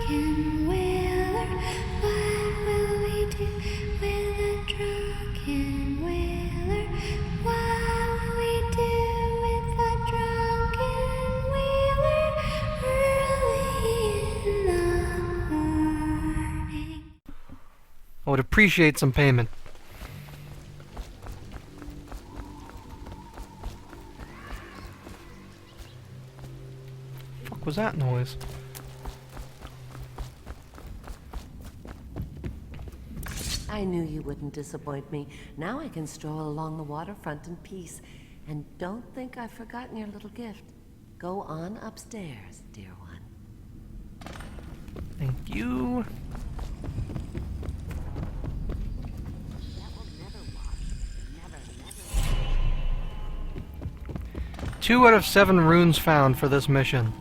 drunken whaler? What will we do with a drunken whaler? What will we do with a drunken whaler early in the morning? I would appreciate some payment. What was that noise? I knew you wouldn't disappoint me. Now I can stroll along the waterfront in peace. And don't think I've forgotten your little gift. Go on upstairs, dear one. Thank you. Two out of 7 runes found for this mission.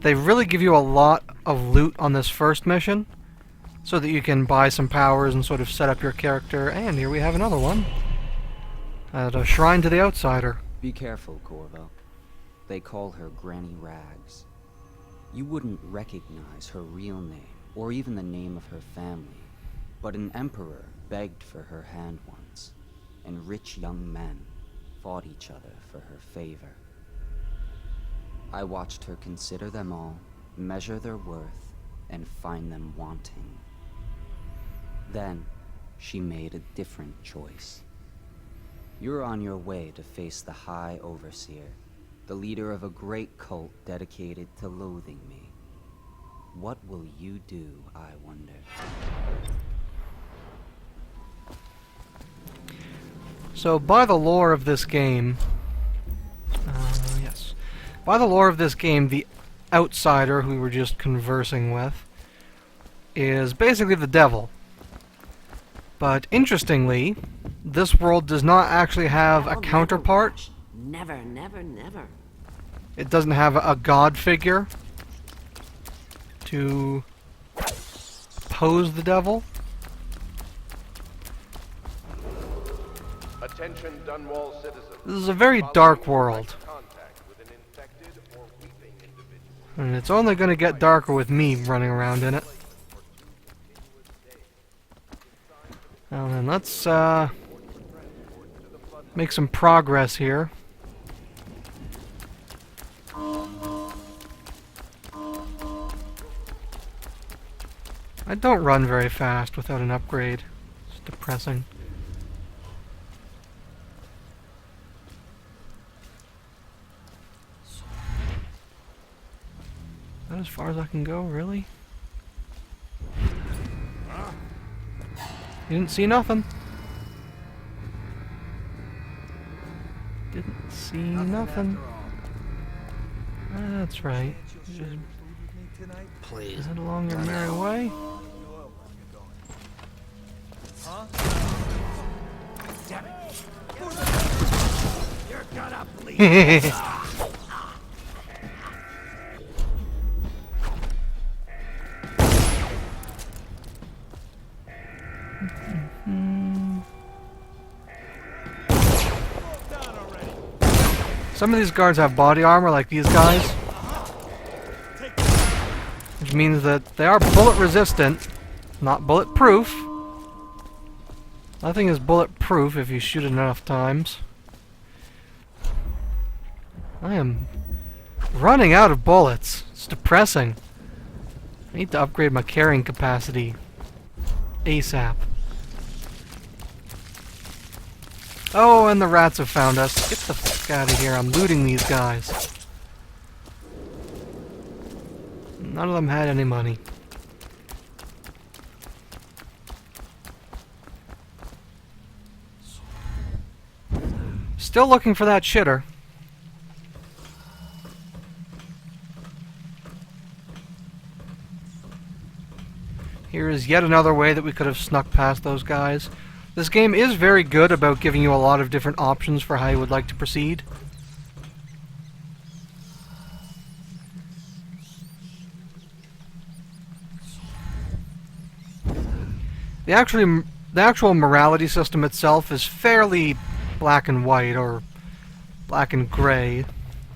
They really give you a lot of loot on this first mission, so that you can buy some powers and sort of set up your character. And here we have another one. At a Shrine to the Outsider. Be careful, Corvo. They call her Granny Rags. You wouldn't recognize her real name, or even the name of her family. But an emperor begged for her hand once, and rich young men fought each other for her favor. I watched her consider them all, measure their worth, and find them wanting. Then, she made a different choice. You're on your way to face the High Overseer, the leader of a great cult dedicated to loathing me. What will you do, I wonder? So, by the lore of this game... yes. By the lore of this game, the outsider who we were just conversing with is basically the devil. But interestingly, this world does not actually have a counterpart. Never, never, never. It doesn't have a god figure to pose the devil. Attention, Dunwall citizens. This is a very dark world. And it's only going to get darker with me running around in it. Well then, let's make some progress here. I don't run very fast without an upgrade. It's depressing. Is that as far as I can go, really? You didn't see nothing. Didn't see nothing. That's right. Just Please. head along your merry way. Damn it. You're gonna bleed. Some of these guards have body armor like these guys, which means that they are bullet resistant, not bulletproof. Nothing is bulletproof if you shoot it enough times. I am running out of bullets. It's depressing. I need to upgrade my carrying capacity ASAP. Oh, and the rats have found us. Get the fuck out of here. I'm looting these guys. None of them had any money. Still looking for that shitter. Here is yet another way that we could have snuck past those guys. This game is very good about giving you a lot of different options for how you would like to proceed. The actual morality system itself is fairly black and white, or black and gray,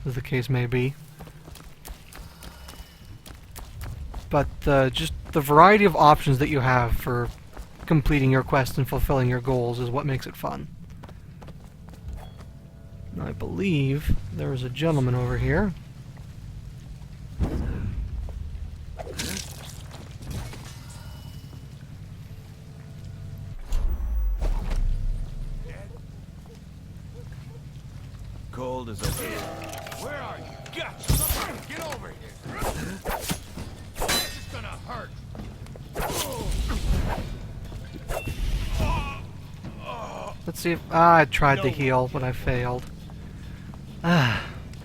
as the case may be. but just the variety of options that you have for completing your quest and fulfilling your goals is what makes it fun. And I believe there is a gentleman over here. Cold as a Where are you? Gotcha! Somebody get over here! This is gonna hurt! Let's see if... I tried to heal, but I failed.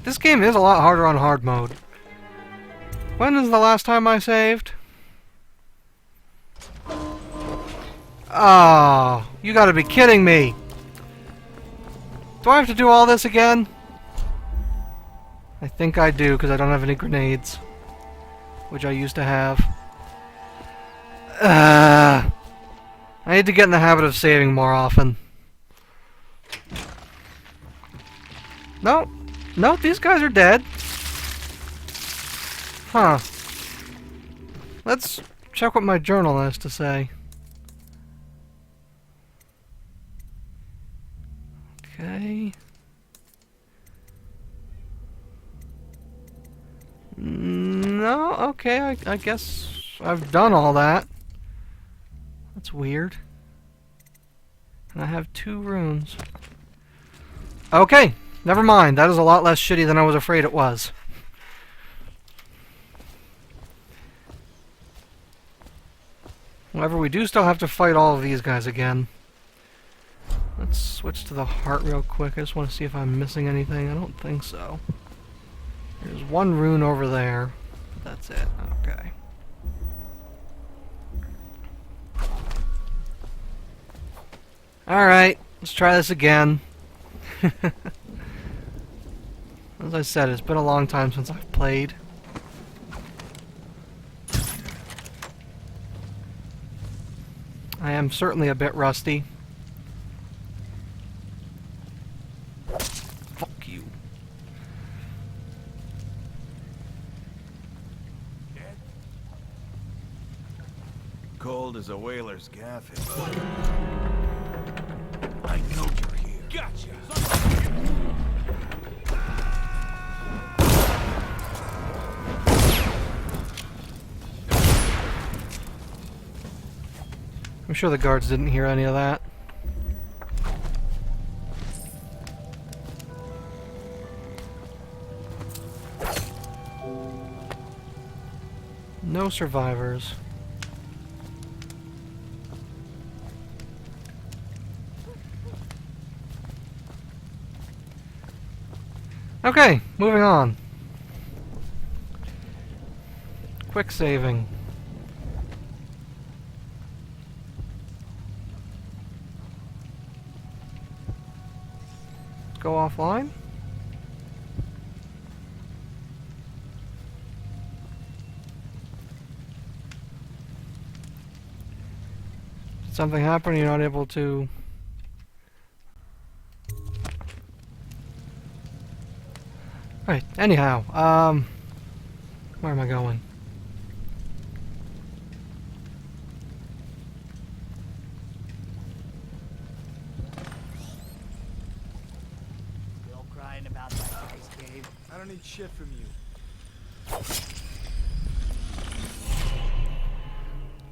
This game is a lot harder on hard mode. When is the last time I saved? Oh, you gotta be kidding me! Do I have to do all this again? I think I do, because I don't have any grenades. Which I used to have. I need to get in the habit of saving more often. No. No, these guys are dead. Huh. Let's check what my journal has to say. Okay. No, okay, I guess I've done all that. That's weird. And I have 2 runes. Okay, never mind. That is a lot less shitty than I was afraid it was. However, we do still have to fight all of these guys again. Let's switch to the heart real quick. I just want to see if I'm missing anything. I don't think so. There's 1 rune over there. That's it. Okay. Alright, let's try this again. As I said, it's been a long time since I've played. I am certainly a bit rusty. Fuck you. Cold as a whaler's gaff. I know you're here. Gotcha! I'm sure the guards didn't hear any of that. No survivors. Okay, moving on. Quick saving. Go offline. Did something happen? You're not able to... Right, anyhow, where am I going? Still crying about that guy's cave. I don't need shit from you.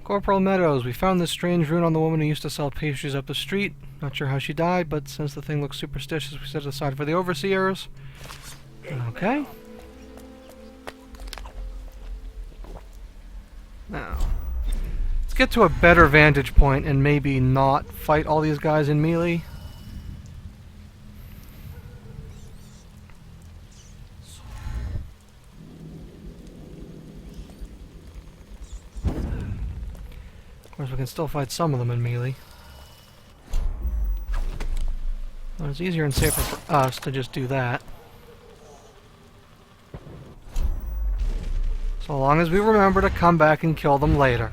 Corporal Meadows, we found this strange rune on the woman who used to sell pastries up the street. Not sure how she died, but since the thing looks superstitious, we set it aside for the overseers. Okay. Now, let's get to a better vantage point and maybe not fight all these guys in melee. Of course, we can still fight some of them in melee. Well, it's easier and safer for us to just do that. So long as we remember to come back and kill them later.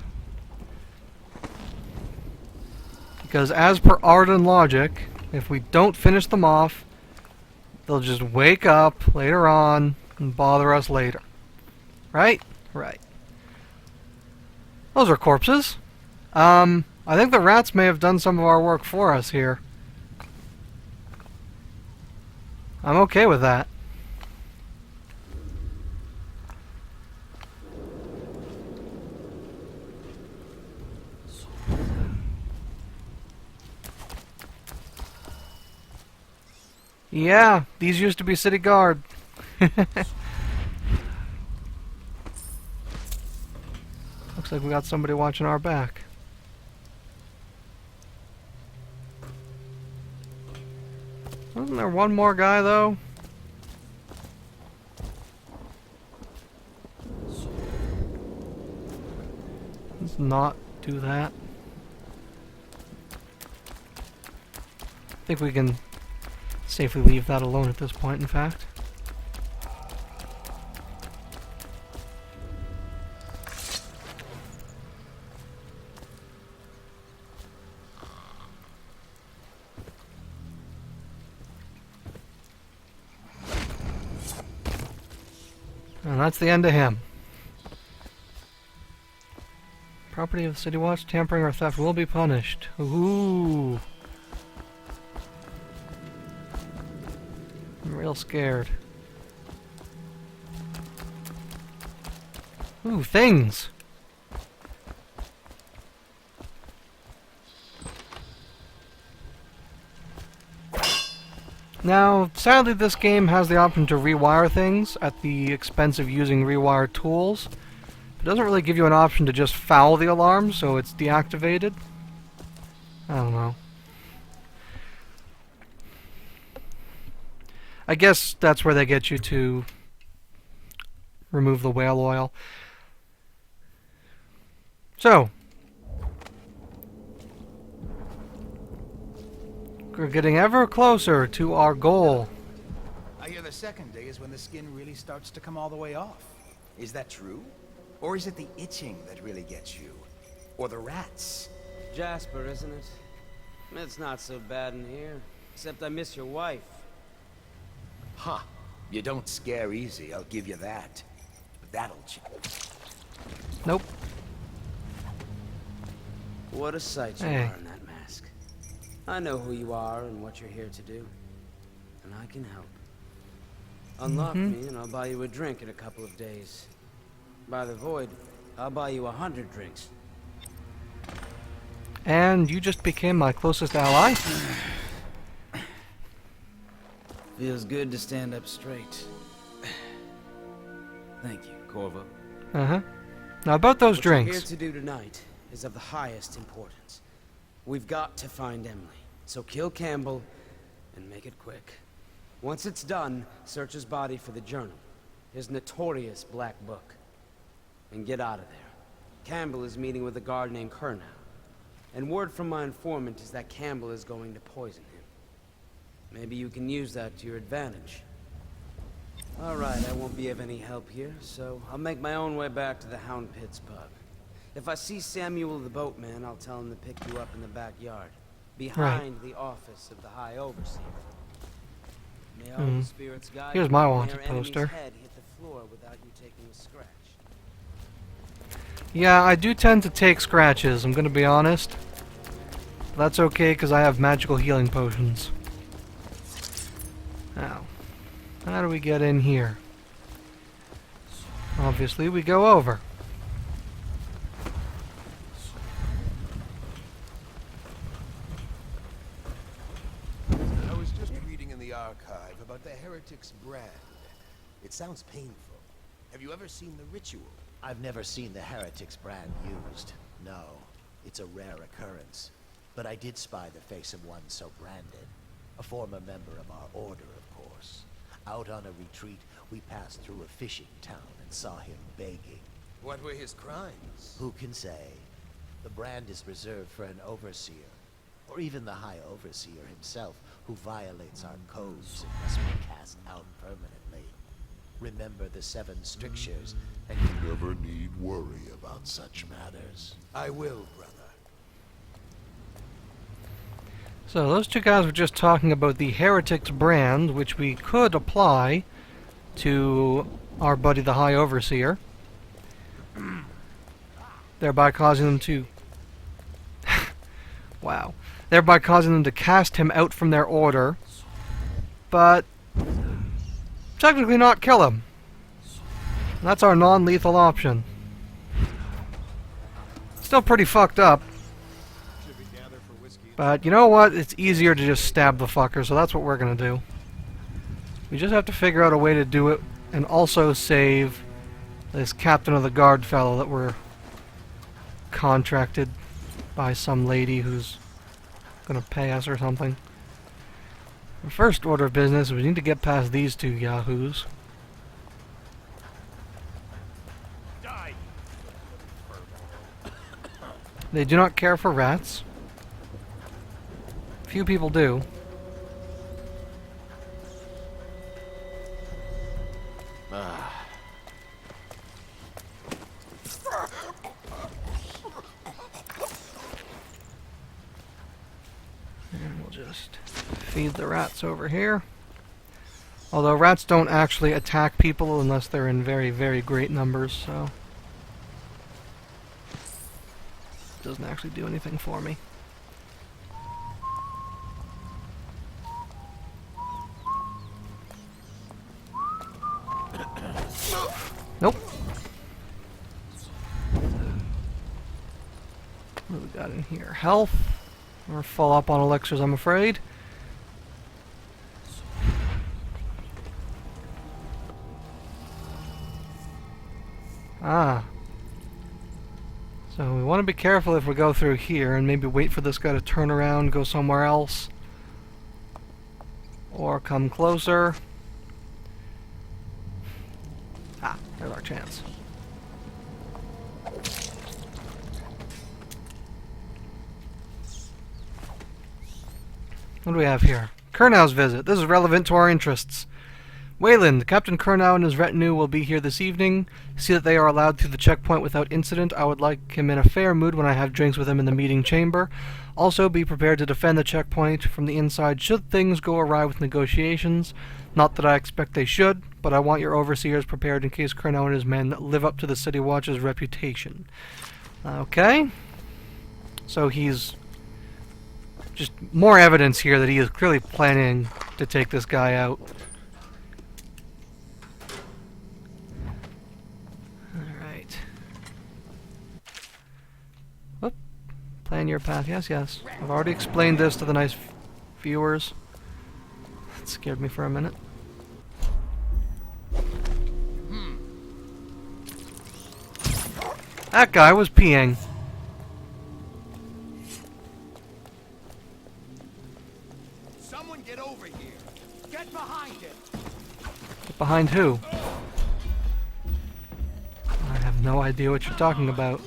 Because as per art and logic, if we don't finish them off, they'll just wake up later on and bother us later. Right? Right. Those are corpses. I think the rats may have done some of our work for us here. I'm okay with that. Yeah, these used to be city guard. Looks like we got somebody watching our back. Wasn't there one more guy, though? Let's not do that. I think we can safely leave that alone at this point, in fact. And that's the end of him. Property of the City Watch, tampering or theft will be punished. Ooh. I'm real scared. Ooh, things! Now, sadly this game has the option to rewire things at the expense of using rewire tools. It doesn't really give you an option to just foul the alarm, so it's deactivated. I don't know. I guess that's where they get you to remove the whale oil. So, we're getting ever closer to our goal. I hear the second day is when the skin really starts to come all the way off. Is that true? Or is it the itching that really gets you? Or the rats? Jasper, isn't it? It's not so bad in here. Except I miss your wife. Huh. You don't scare easy, I'll give you that. But that'll change. Nope. What a sight you Hey. are in that mask. I know who you are and what you're here to do. And I can help. Unlock me and I'll buy you a drink in a couple of days. By the void, I'll buy you 100 drinks. And you just became my closest ally? Feels good to stand up straight. Thank you, Corvo. Uh-huh. Now about those What we're here drinks. to do tonight is of the highest importance. We've got to find Emily. So kill Campbell and make it quick. Once it's done, search his body for the journal. His notorious black book. And get out of there. Campbell is meeting with a guard named Kernow. And word from my informant is that Campbell is going to poison him. Maybe you can use that to your advantage. Alright, I won't be of any help here, so I'll make my own way back to the Hound Pits pub. If I see Samuel the boatman, I'll tell him to pick you up in the backyard, behind the office of the High Overseer. May all the spirits guide Here's you, my and may wanted your enemy's poster. head hit the floor without you taking a scratch. Yeah, I do tend to take scratches, I'm gonna be honest. But that's okay, because I have magical healing potions. Now, how do we get in here? Obviously, we go over. I was just reading in the archive about the heretic's brand. It sounds painful. Have you ever seen the ritual? I've never seen the Heretics brand used. No, it's a rare occurrence. But I did spy the face of one so branded. A former member of our order, of course. Out on a retreat, we passed through a fishing town and saw him begging. What were his crimes? Who can say? The brand is reserved for an overseer. Or even the High Overseer himself, who violates our codes and must be cast out permanently. Remember the 7 strictures, and you Never need worry about such matters. I will, brother. So those two guys were just talking about the Heretics brand, which we could apply to our buddy the High Overseer. thereby causing them to... wow. Thereby causing them to cast him out from their order, but technically not kill him. That's our non-lethal option. Still pretty fucked up. But you know what? It's easier to just stab the fucker, so that's what we're gonna do. We just have to figure out a way to do it and also save this captain of the guard fellow that we're contracted by some lady who's gonna pay us or something. The first order of business, we need to get past these two yahoos. They do not care for rats. Few people do. And we'll just feed the rats over here. Although rats don't actually attack people unless they're in very, very great numbers, so... it doesn't actually do anything for me. Nope. What do we got in here? Health. We're full up on elixirs, I'm afraid. Ah. So we want to be careful if we go through here and maybe wait for this guy to turn around, go somewhere else. Or come closer. Ah, there's our chance. What do we have here? Kurnau's visit. This is relevant to our interests. Wayland, Captain Kurnau and his retinue will be here this evening. See that they are allowed through the checkpoint without incident. I would like him in a fair mood when I have drinks with him in the meeting chamber. Also, be prepared to defend the checkpoint from the inside should things go awry with negotiations. Not that I expect they should, but I want your overseers prepared in case Kurnau and his men live up to the City Watch's reputation. Okay. So he's... just more evidence here that he is clearly planning to take this guy out. Alright. Whoop. Plan your path. Yes, yes. I've already explained this to the nice viewers. That scared me for a minute. That guy was peeing. Someone get over here. Get behind him. Behind who? I have no idea what you're talking about.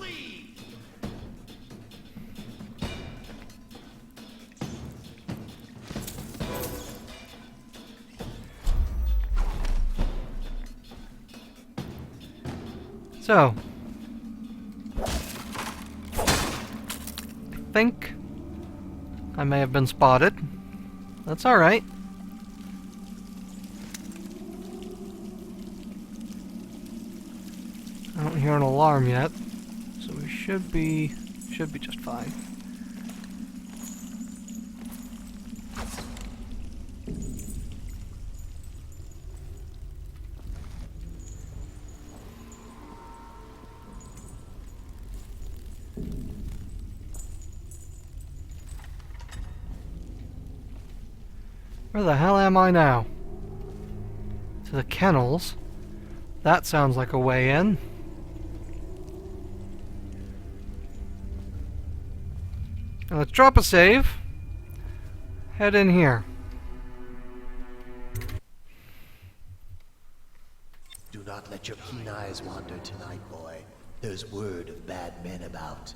So, I think I may have been spotted. That's alright. I don't hear an alarm yet, so we should be just fine. Where the hell am I now? To the kennels? That sounds like a way in. Now let's drop a save. Head in here. Do not let your keen eyes wander tonight, boy. There's word of bad men about.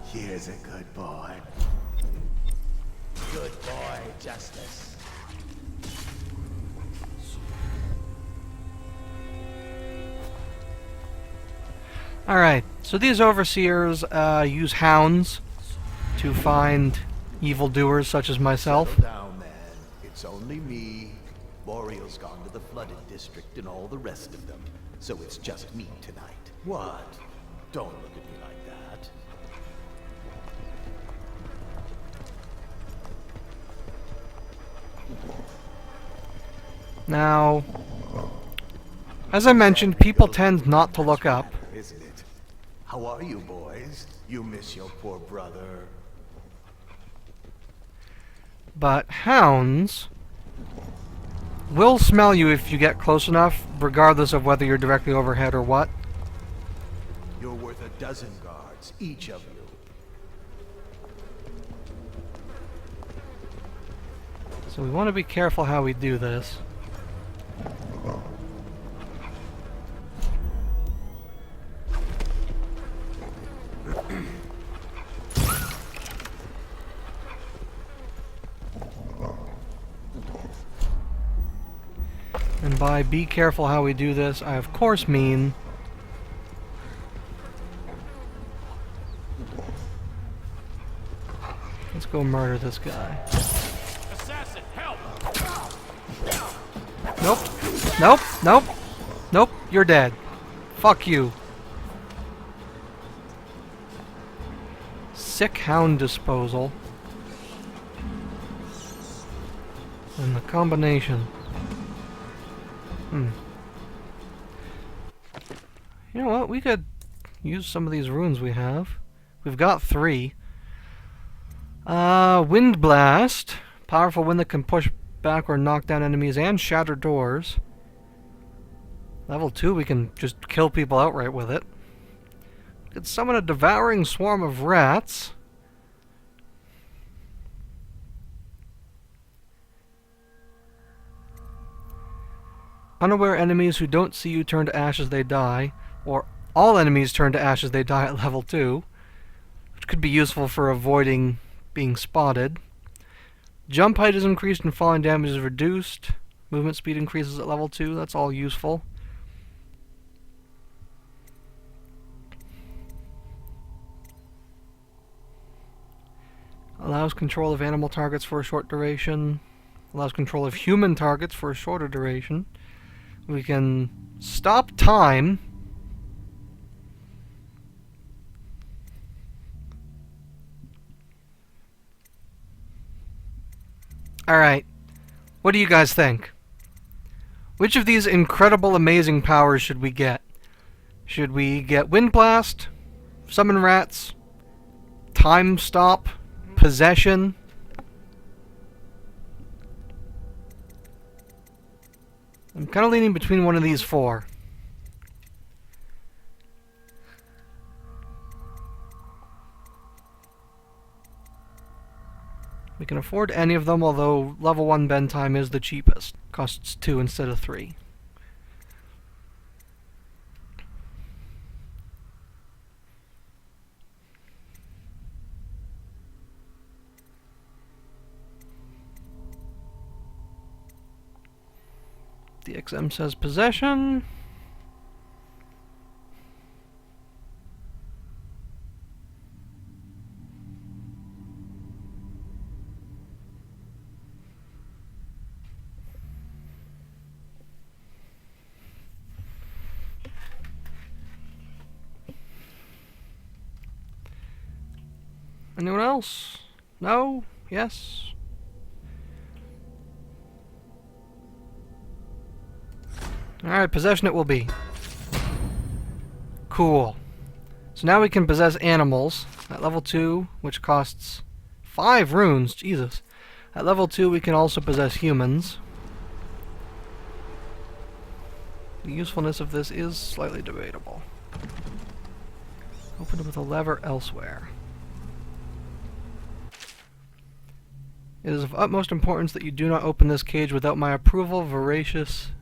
Here's a good boy. Good boy, Justice. Alright, so these overseers use hounds to find evildoers such as myself. Settle down, man. It's only me. Boreal's gone to the flooded district and all the rest of them. So it's just me tonight. What? Don't look at me like that. Now, as I mentioned, people tend not to look up. Isn't it? How are you, boys? You miss your poor brother. But hounds will smell you if you get close enough, regardless of whether you're directly overhead or what. You're worth a dozen guards, each of you. So we want to be careful how we do this. And by be careful how we do this, I of course mean let's go murder this guy. Assassin, help! Nope. Nope. Nope. Nope. You're dead. Fuck you. Sick hound disposal. And the combination. You know what? We could use some of these runes we have. We've got 3. Wind Blast. Powerful wind that can push back or knock down enemies and shatter doors. Level 2, we can just kill people outright with it. We could summon a devouring swarm of rats. Unaware enemies who don't see you turn to ash as they die, or all enemies turn to ash as they die at level 2, which could be useful for avoiding being spotted. Jump height is increased and falling damage is reduced. Movement speed increases at level 2, that's all useful. Allows control of animal targets for a short duration. Allows control of human targets for a shorter duration. We can stop time. Alright. What do you guys think? Which of these incredible, amazing powers should we get? Should we get Wind Blast? Summon Rats? Time Stop? Possession? I'm kind of leaning between one of these 4. We can afford any of them, although level 1 bend time is the cheapest. Costs 2 instead of 3. The XM says possession. Anyone else? No? Yes? Alright, possession it will be. Cool. So now we can possess animals at level 2, which costs 5 runes. Jesus. At level 2 we can also possess humans. The usefulness of this is slightly debatable. Open with a lever elsewhere. It is of utmost importance that you do not open this cage without my approval. Voracious...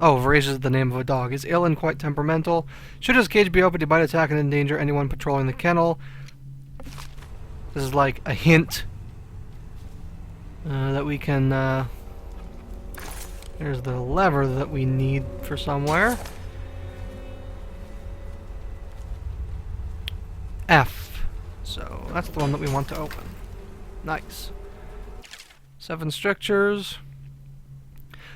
Oh, Voracious is the name of a dog. Is ill and quite temperamental. Should his cage be opened, he might attack and endanger anyone patrolling the kennel. This is like a hint that we can... There's the lever that we need for somewhere. F. So that's the one that we want to open. Nice. 7 strictures.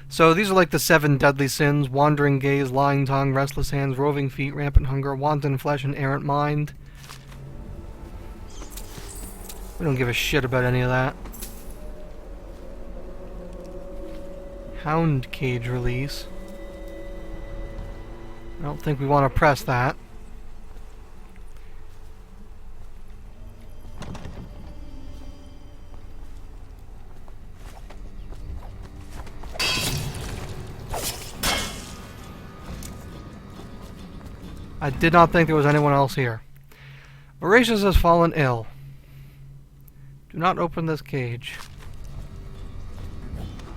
So these are like the 7 deadly sins: wandering gaze, lying tongue, restless hands, roving feet, rampant hunger, wanton flesh, and errant mind. We don't give a shit about any of that. Hound cage release. I don't think we want to press that. I did not think there was anyone else here. Voracious has fallen ill. Do not open this cage.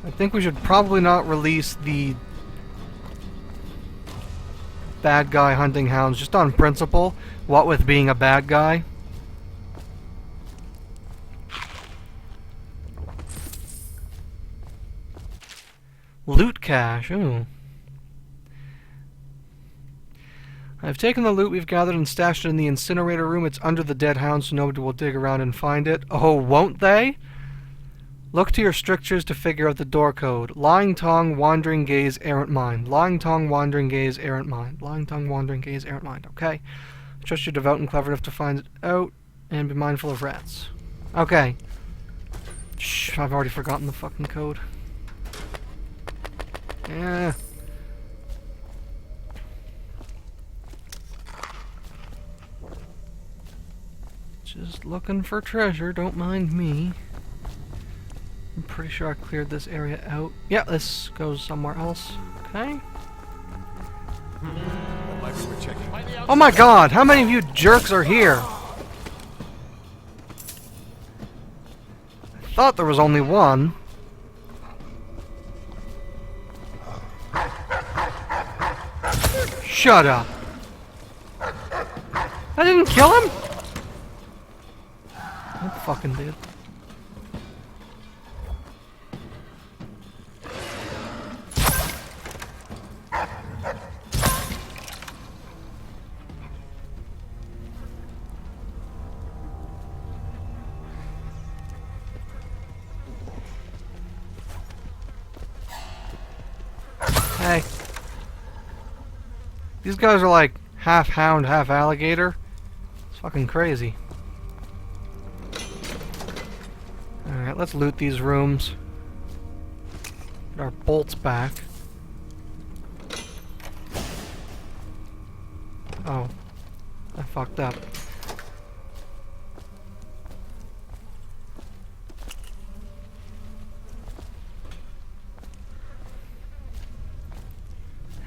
I think we should probably not release the bad guy hunting hounds just on principle, what with being a bad guy. Loot cache, ooh. I've taken the loot we've gathered and stashed it in the incinerator room. It's under the dead hound, so nobody will dig around and find it. Oh, won't they? Look to your strictures to figure out the door code. Lying tongue, wandering gaze, errant mind. Lying tongue, wandering gaze, errant mind. Lying tongue, wandering gaze, errant mind. Okay. Trust you're devout and clever enough to find it out, and be mindful of rats. Okay. Shh, I've already forgotten the fucking code. Yeah. Just looking for treasure, don't mind me. I'm pretty sure I cleared this area out. Yeah, this goes somewhere else. Okay. That might be worth checking. Oh my god, how many of you jerks are here? I thought there was only one. Shut up. I didn't kill him? I fucking did. Hey. These guys are like half hound, half alligator. It's fucking crazy. Alright, let's loot these rooms. Get our bolts back. Oh. I fucked up.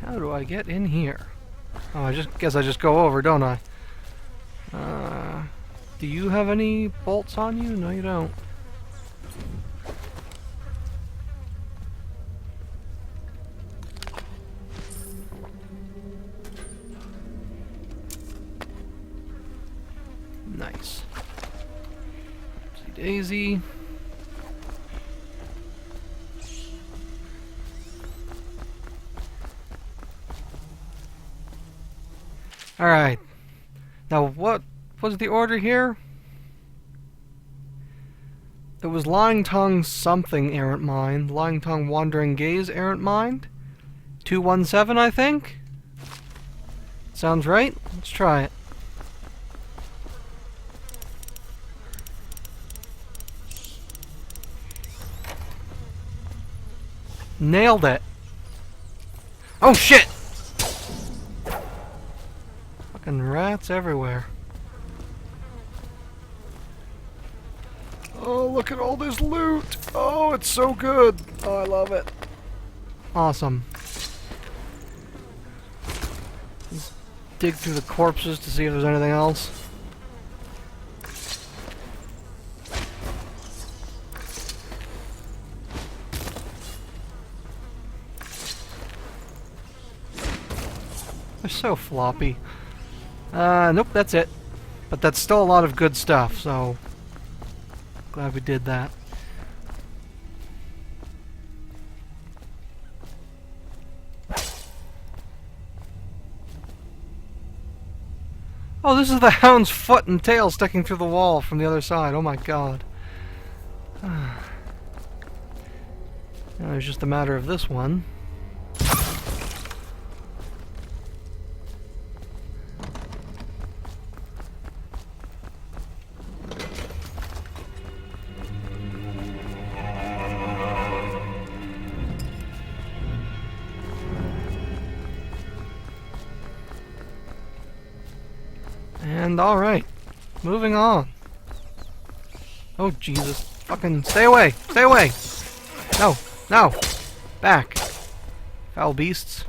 How do I get in here? Oh, I guess I just go over, don't I? Do you have any bolts on you? No, you don't. Nice. Oopsie daisy. Alright. Now, what was the order here? It was lying tongue something errant mind. Lying tongue wandering gaze errant mind. 217, I think? Sounds right? Let's try it. Nailed it. Oh shit! Fucking rats everywhere. Oh, look at all this loot! Oh, it's so good! Oh, I love it. Awesome. Let's dig through the corpses to see if there's anything else. They're so floppy. Nope, that's it. But that's still a lot of good stuff, so glad we did that. Oh, this is the hound's foot and tail sticking through the wall from the other side. Oh my god. Now it's just a matter of this one. And alright, moving on. Oh Jesus, fucking stay away! Stay away! No, no! Back! Foul beasts.